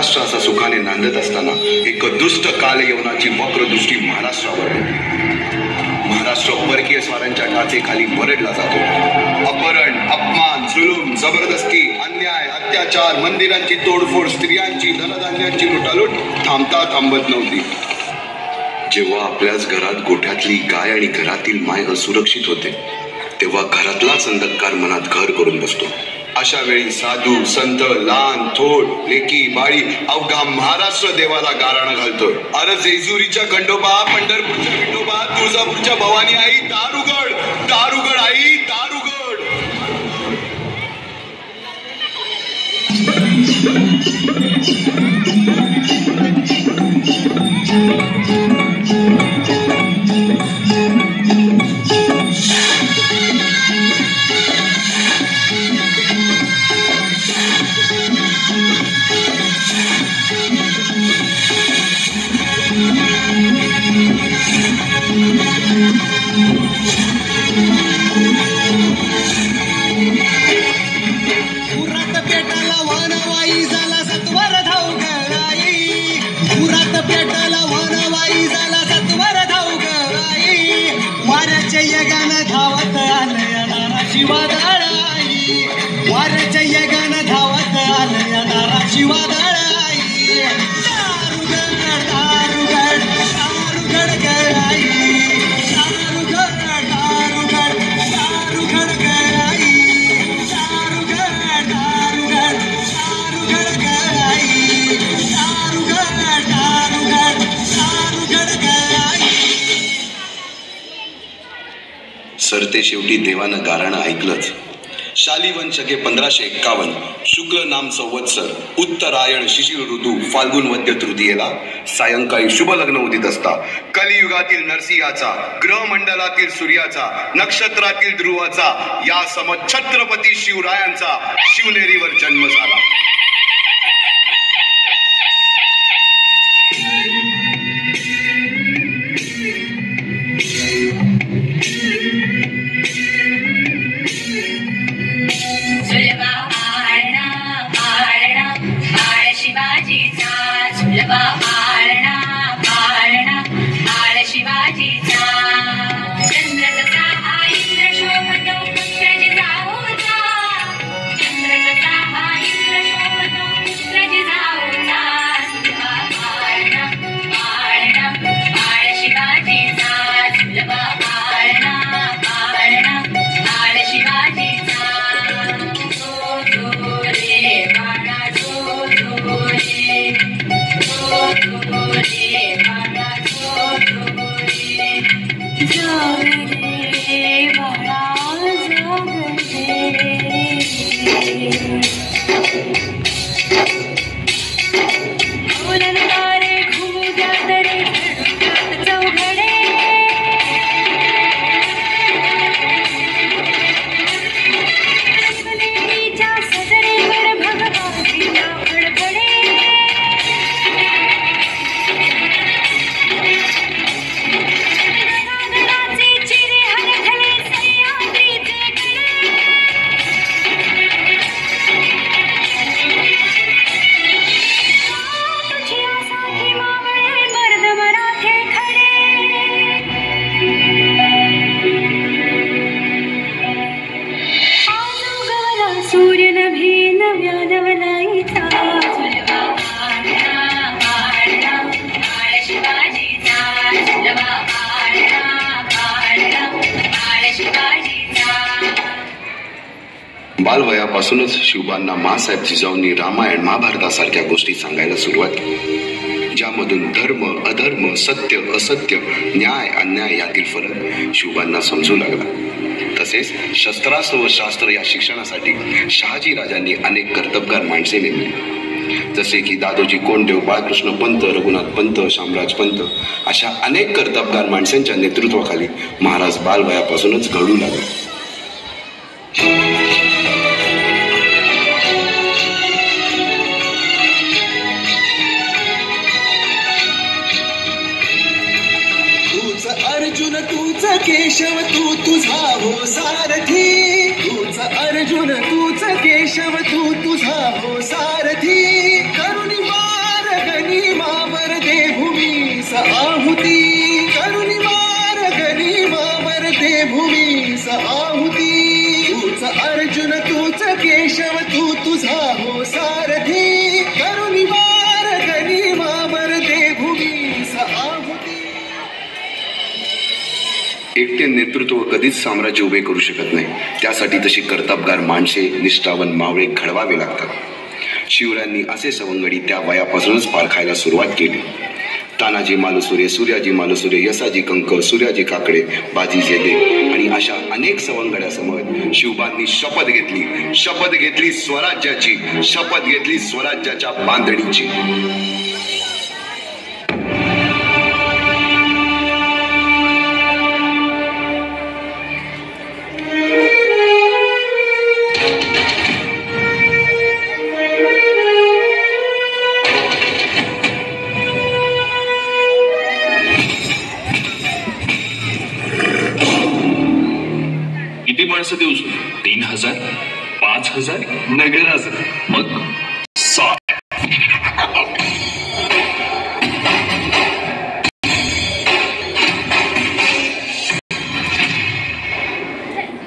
महाराष्ट्र असा सुखाने नांदत असताना एक दुष्ट कालयवनाची वक्रदृष्टी महाराष्ट्रावर होती. महाराष्ट्र परकीय स्वारांच्या टाचेखाली बरडला जातो. अपहरण, अपमान, जुलूम, जबरदस्ती, अन्याय, अत्याचार, मंदिरांची तोडफोड, स्त्रियांची, धनधान्यांची लुटालूट थांबत नव्हती. जेव्हा आपल्याच घरात गोठ्यातली गाय आणि घरातील माय असुरक्षित होते, तेव्हा घरातलाच अंधकार मनात घर करून बसतो. अशा वेळी साधू, संत, लहान, थोड, लेकी, बाळी अवघा महाराष्ट्र देवाला गाराणं घालतोय. अरे जेजुरीच्या खंडोबा, पंढरपूरच्या विठोबा, तुळजापूरच्या भवानी आई, दारुगड, दारुगड आई, दारुगड. सरते शेवटी देवानं गाराणं ऐकलंच. शालिवन शके 1551 शुक्ल नाम संवत्सर, उत्तरायण शिशिर ऋतू, फाल्गुन वद्य तृतीयेला सायंकाळी शुभ लग्न उदित असता कलियुगातील नरसिंहाचा, ग्रहमंडलातील सूर्याचा, नक्षत्रातील ध्रुवाचा, या सम छत्रपती शिवरायांचा शिवनेरीवर जन्म झाला. बालवयापासूनच शिवबांना माँसाहेब जिजाऊंनी रामायण महाभारतासारख्या गोष्टी सांगायला सुरुवात केली, ज्यामधून धर्म अधर्म, सत्य असत्य, न्याय अन्याय यातील फरक शिवबांना समजू लागला. तसेच शस्त्रास्त्र व शास्त्र या शिक्षणासाठी शहाजी राजांनी अनेक कर्तबगार माणसे नेमली, जसे की दादोजी कोंडदेव, बाळकृष्ण पंत, रघुनाथ पंत, शामराज पंत अशा अनेक कर्तबगार माणसांच्या नेतृत्वाखाली महाराज बालवयापासूनच घडू लागले. अर्जुन तूच केशव तू तुझा हो सारथी, तूच अर्जुन तूच केशव तू तुझा हो सारथी, करुणी एकटे नेतृत्व कधीच साम्राज्य उभे करू शकत नाही. त्यासाठी तशी कर्तबगार माणसे, निष्ठावन मावळे घडवावे लागतात. शिवरायांनी असे सवंगडी त्या वयापासूनच पारखायला सुरुवात केली. तानाजी मालुसुरे, सूर्याजी मालुसुरे, यसाजी कंक, सूर्याजी काकडे, बाजी जेले आणि अशा अनेक सवंगड्यासमोर शिवबांनी शपथ घेतली स्वराज्याची, शपथ घेतली स्वराज्याच्या बांधणीची. किती माणसं देऊ? 3000, 5000, नगराज, मग 60.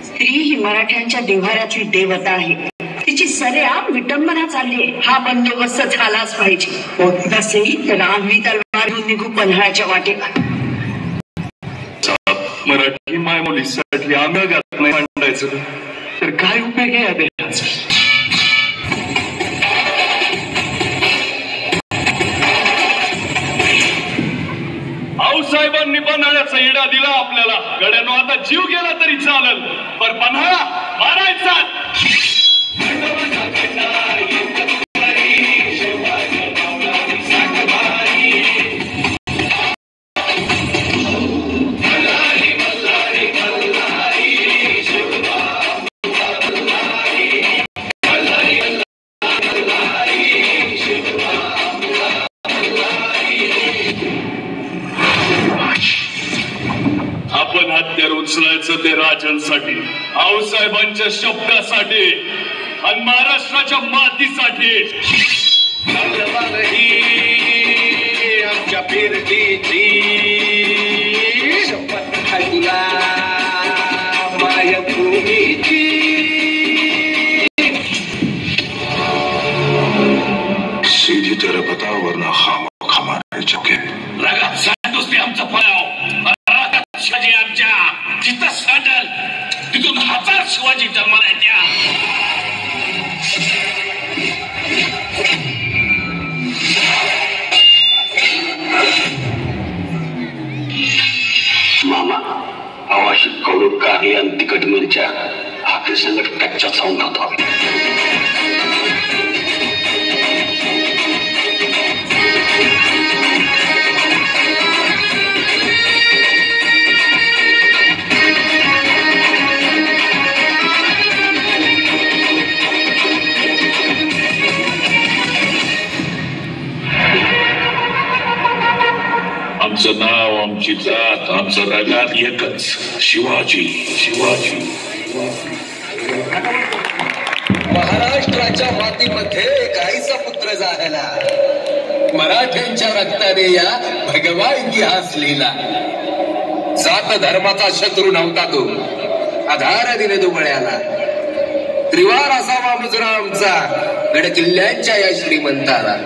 स्त्री ही मराठ्यांच्या देव्हाऱ्यातली देवता आहे. तिची सरेआम विटंबना चालली. हा बंदोबस्त झालाच पाहिजे. होत नसेल तर आम्ही तलवार घेऊन निघू पन्हाळ्याच्या वाटेला. मराठी मायमुलीसाठी आम्ही गात नाही मांडायचं तर काय उपयोग आहे या देशाचा? आऊसाहेबांनी पन्हाळ्याचा इडा दिला आपल्याला. गड्यानो आता जीव गेला तरी चालेल, पण पन्हाळा मारायचा. आपण हत्यार उचलायचं ते राजांसाठी, आऊसाहेबांच्या शब्दासाठी आणि महाराष्ट्राच्या मातीसाठी. आमच्या पेरडीची शपथ आहे तुला मायभूमीची. सीधी तरह बताओ वरना खामोखा मारे चुके. रगात सांडूस ते आमचा पळाव. शिवाजी आमच्या जिथं सांडल तिथून 1000 शिवाजी जन्माला येत्या. मामा आवाशी कडू कारली आणि तिखट मिरच्या भाकरी संगत कच्च्या चावून खातो. आमचं नाव, आमची जात, आमचं रगात एकच, शिवाजी. शिवाजी. महाराष्ट्राच्या मातीमध्ये गाईचा पुत्र झाला. मराठ्यांच्या रक्ताने या भगवा इतिहास लिहिला. जात धर्माचा शत्रू नव्हता तो, आधार दिले दुबळ्याला. त्रिवार असावा मुजरा आमचा गड किल्ल्यांच्या या श्रीमंताला.